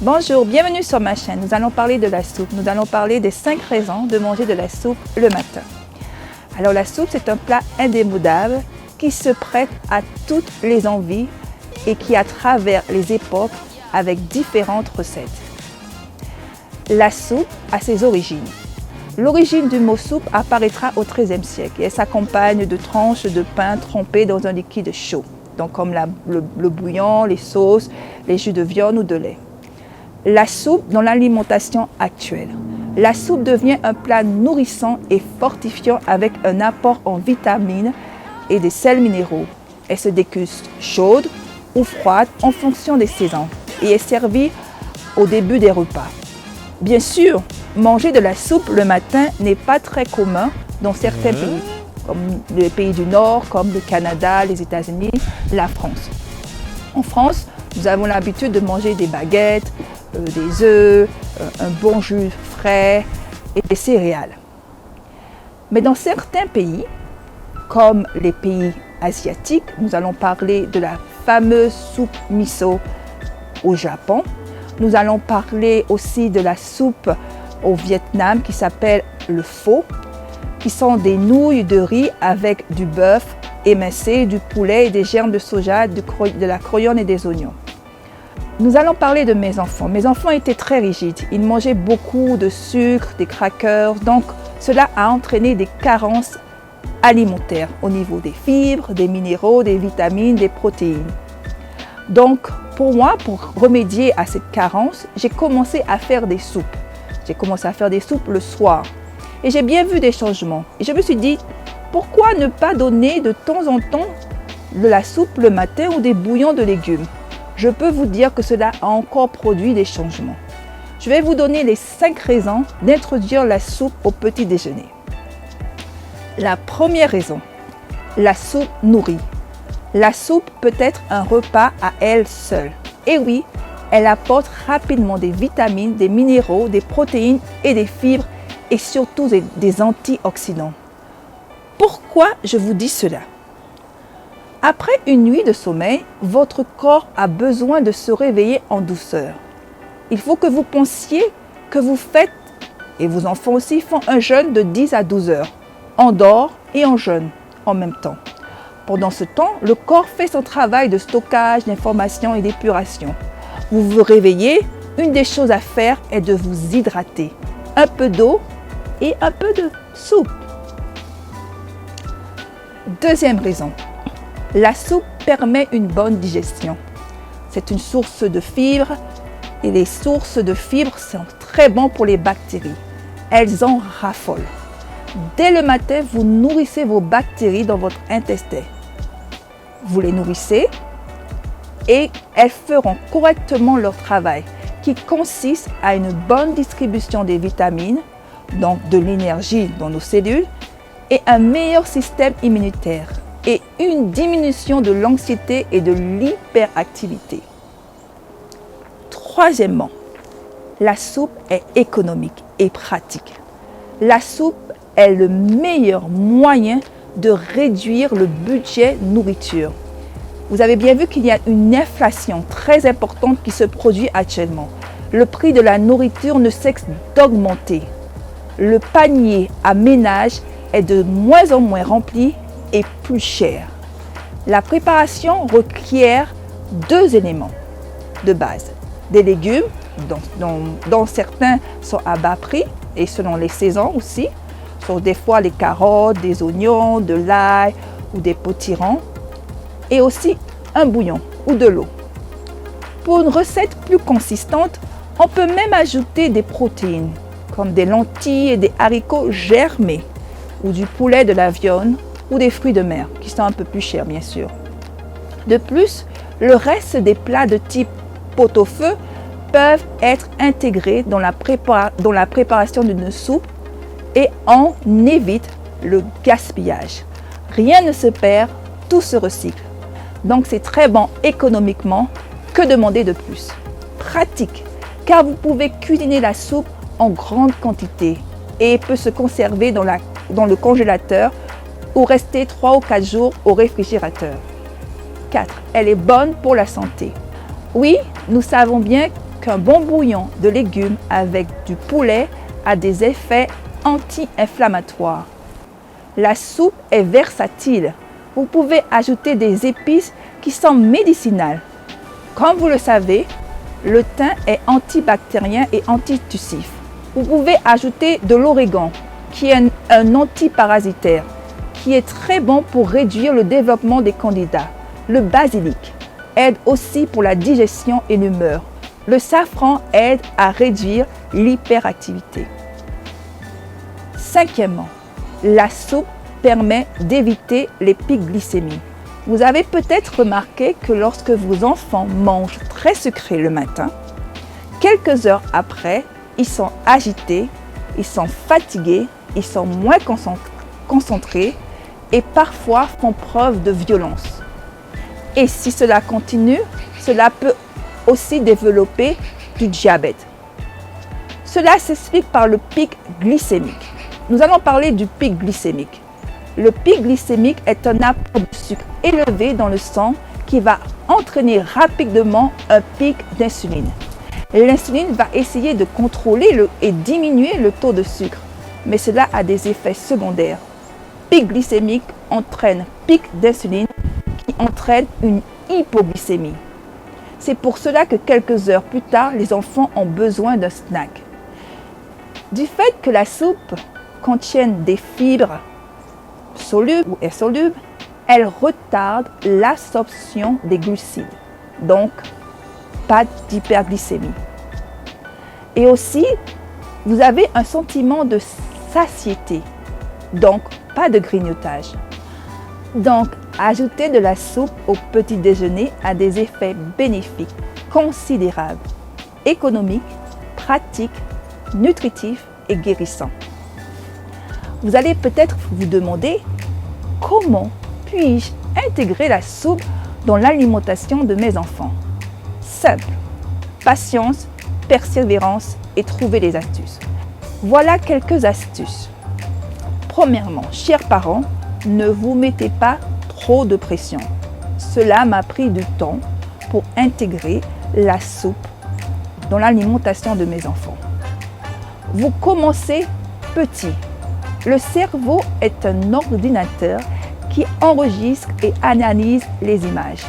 Bonjour, bienvenue sur ma chaîne. Nous allons parler de la soupe. Nous allons parler des 5 raisons de manger de la soupe le matin. Alors la soupe, c'est un plat indémodable qui se prête à toutes les envies et qui, à travers les époques, avec différentes recettes. La soupe a ses origines. L'origine du mot soupe apparaîtra au XIIIe siècle et elle s'accompagne de tranches de pain trempées dans un liquide chaud, donc comme le bouillon, les sauces, les jus de viande ou de lait. La soupe dans l'alimentation actuelle. La soupe devient un plat nourrissant et fortifiant avec un apport en vitamines et des sels minéraux. Elle se déguste chaude ou froide en fonction des saisons et est servie au début des repas. Bien sûr, manger de la soupe le matin n'est pas très commun dans certains pays, comme les pays du Nord, comme le Canada, les États-Unis, la France. En France, nous avons l'habitude de manger des baguettes, des œufs, un bon jus frais et des céréales. Mais dans certains pays, comme les pays asiatiques, nous allons parler de la fameuse soupe miso au Japon. Nous allons parler aussi de la soupe au Vietnam qui s'appelle le pho, qui sont des nouilles de riz avec du bœuf émincé, du poulet et des germes de soja, de la coriandre et des oignons. Nous allons parler de mes enfants. Mes enfants étaient très rigides. Ils mangeaient beaucoup de sucre, des crackers. Donc, cela a entraîné des carences alimentaires au niveau des fibres, des minéraux, des vitamines, des protéines. Donc, pour moi, pour remédier à cette carence, j'ai commencé à faire des soupes. J'ai commencé à faire des soupes le soir. Et j'ai bien vu des changements. Et je me suis dit, pourquoi ne pas donner de temps en temps de la soupe le matin ou des bouillons de légumes? Je peux vous dire que cela a encore produit des changements. Je vais vous donner les 5 raisons d'introduire la soupe au petit déjeuner. La première raison, la soupe nourrit. La soupe peut être un repas à elle seule. Et oui, elle apporte rapidement des vitamines, des minéraux, des protéines et des fibres et surtout des antioxydants. Pourquoi je vous dis cela? Après une nuit de sommeil, votre corps a besoin de se réveiller en douceur. Il faut que vous pensiez que vous faites, et vos enfants aussi font un jeûne de 10 à 12 heures, en dehors et en jeûne en même temps. Pendant ce temps, le corps fait son travail de stockage d'informations et d'épuration. Vous vous réveillez, une des choses à faire est de vous hydrater. Un peu d'eau et un peu de soupe. Deuxième raison. La soupe permet une bonne digestion. C'est une source de fibres et les sources de fibres sont très bonnes pour les bactéries. Elles en raffolent. Dès le matin, vous nourrissez vos bactéries dans votre intestin. Vous les nourrissez et elles feront correctement leur travail qui consiste à une bonne distribution des vitamines, donc de l'énergie dans nos cellules et un meilleur système immunitaire et une diminution de l'anxiété et de l'hyperactivité. Troisièmement, la soupe est économique et pratique. La soupe est le meilleur moyen de réduire le budget nourriture. Vous avez bien vu qu'il y a une inflation très importante qui se produit actuellement. Le prix de la nourriture ne cesse d'augmenter. Le panier à ménage est de moins en moins rempli et plus cher. La préparation requiert 2 éléments de base. Des légumes, dont certains sont à bas prix et selon les saisons aussi, sont des fois les carottes, des oignons, de l'ail ou des potirons, et aussi un bouillon ou de l'eau. Pour une recette plus consistante, on peut même ajouter des protéines, comme des lentilles et des haricots germés, ou du poulet, de la viande, ou des fruits de mer, qui sont un peu plus chers bien sûr. De plus, le reste des plats de type pot-au-feu peuvent être intégrés dans la préparation d'une soupe et on évite le gaspillage. Rien ne se perd, tout se recycle. Donc c'est très bon économiquement, que demander de plus? Pratique, car vous pouvez cuisiner la soupe en grande quantité et peut se conserver dans le congélateur ou rester 3 ou 4 jours au réfrigérateur. 4. Elle est bonne pour la santé. Oui, nous savons bien qu'un bon bouillon de légumes avec du poulet a des effets anti-inflammatoires. La soupe est versatile. Vous pouvez ajouter des épices qui sont médicinales. Comme vous le savez, le thym est antibactérien et antitussif. Vous pouvez ajouter de l'origan, qui est un antiparasitaire, qui est très bon pour réduire le développement des candidats. Le basilic aide aussi pour la digestion et l'humeur. Le safran aide à réduire l'hyperactivité. Cinquièmement, la soupe permet d'éviter les pics glycémiques. Vous avez peut-être remarqué que lorsque vos enfants mangent très sucré le matin, quelques heures après, ils sont agités, ils sont fatigués, ils sont moins concentrés et parfois font preuve de violence. Et si cela continue, cela peut aussi développer du diabète. Cela s'explique par le pic glycémique. Nous allons parler du pic glycémique. Le pic glycémique est un apport de sucre élevé dans le sang qui va entraîner rapidement un pic d'insuline. L'insuline va essayer de contrôler et diminuer le taux de sucre, mais cela a des effets secondaires. Pic glycémique entraîne pic d'insuline qui entraîne une hypoglycémie. C'est pour cela que quelques heures plus tard, les enfants ont besoin d'un snack. Du fait que la soupe contienne des fibres solubles ou insolubles, elle retarde l'absorption des glucides. Donc, pas d'hyperglycémie. Et aussi, vous avez un sentiment de satiété. Donc, pas de grignotage. Donc, ajouter de la soupe au petit déjeuner a des effets bénéfiques considérables, économiques, pratiques, nutritifs et guérissants. Vous allez peut-être vous demander comment puis-je intégrer la soupe dans l'alimentation de mes enfants. Simple, patience, persévérance et trouver des astuces. Voilà quelques astuces. Premièrement, chers parents, ne vous mettez pas trop de pression. Cela m'a pris du temps pour intégrer la soupe dans l'alimentation de mes enfants. Vous commencez petit. Le cerveau est un ordinateur qui enregistre et analyse les images.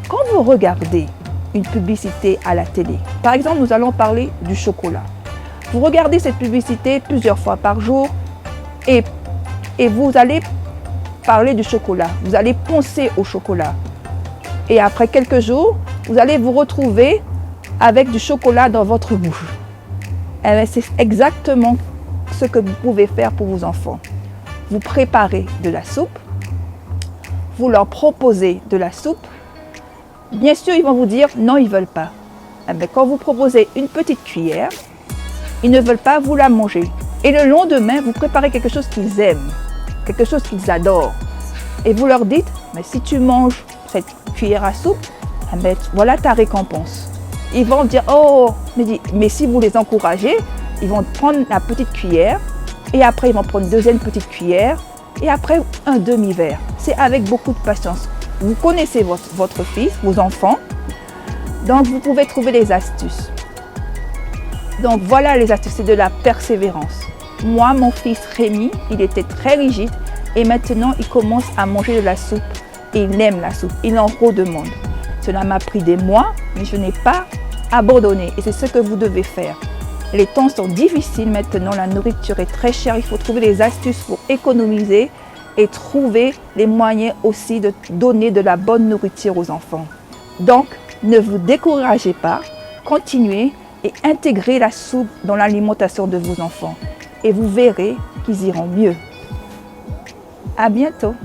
Quand vous regardez une publicité à la télé, par exemple, nous allons parler du chocolat. Vous regardez cette publicité plusieurs fois par jour et vous allez parler du chocolat. Vous allez penser au chocolat. Et après quelques jours, vous allez vous retrouver avec du chocolat dans votre bouche. C'est exactement ce que vous pouvez faire pour vos enfants. Vous préparez de la soupe, vous leur proposez de la soupe. Bien sûr, ils vont vous dire non, ils ne veulent pas. Mais quand vous proposez une petite cuillère, ils ne veulent pas, vous la mangez. Et le lendemain, vous préparez quelque chose qu'ils aiment, quelque chose qu'ils adorent. Et vous leur dites, mais si tu manges cette cuillère à soupe, voilà ta récompense. Ils vont dire, oh, mais si vous les encouragez, ils vont prendre la petite cuillère et après ils vont prendre une deuxième petite cuillère et après un demi-verre. C'est avec beaucoup de patience. Vous connaissez votre fils, vos enfants, donc vous pouvez trouver les astuces. Donc voilà les astuces, c'est de la persévérance. Moi, mon fils Rémi, il était très rigide et maintenant il commence à manger de la soupe et il aime la soupe, il en redemande. Cela m'a pris des mois, mais je n'ai pas abandonné et c'est ce que vous devez faire. Les temps sont difficiles maintenant, la nourriture est très chère, il faut trouver des astuces pour économiser et trouver les moyens aussi de donner de la bonne nourriture aux enfants. Donc, ne vous découragez pas, continuez et intégrez la soupe dans l'alimentation de vos enfants et vous verrez qu'ils iront mieux. À bientôt!